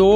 2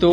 2